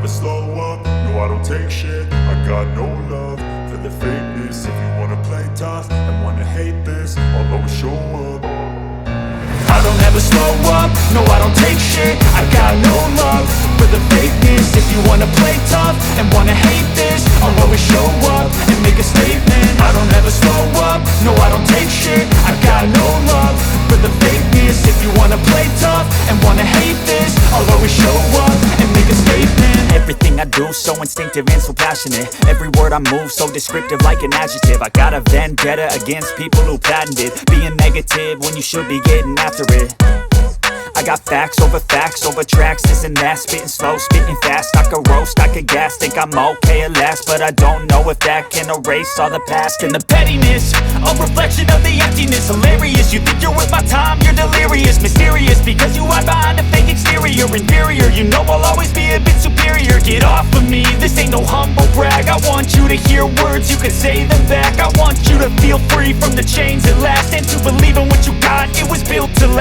slow up, no I don't take shit. I got no love for the fakeness. If you wanna play tough and wanna hate this, I'll always show up. I don't ever slow up, no I don't take shit. I got no love for the fakeness. If you wanna play tough and wanna hate this, I'll always show up and make a statement. I don't ever slow up, no I don't take shit. I got no love for the fakeness. If you wanna play tough and wanna hate this, I'll always show up and make a statement. Everything I do so instinctive and so passionate. Every word I move so descriptive like an adjective. I got a vendetta against people who patented being negative when you should be getting after it. I got facts over tracks, this and that. Spitting slow, spitting fast, I could roast, I could gas. Think I'm okay at last, but I don't know if that can erase all the past. And the pettiness, a reflection of the emptiness. Hilarious, you think you're worth my time, you're delirious. Mysterious, because you hide behind a fake exterior. Inferior, you know I'll always be a bit superior. Get off of me, this ain't no humble brag. I want you to hear words, you can say them back. I want you to feel free from the chains at last, and to believe in what you got, it was built to last.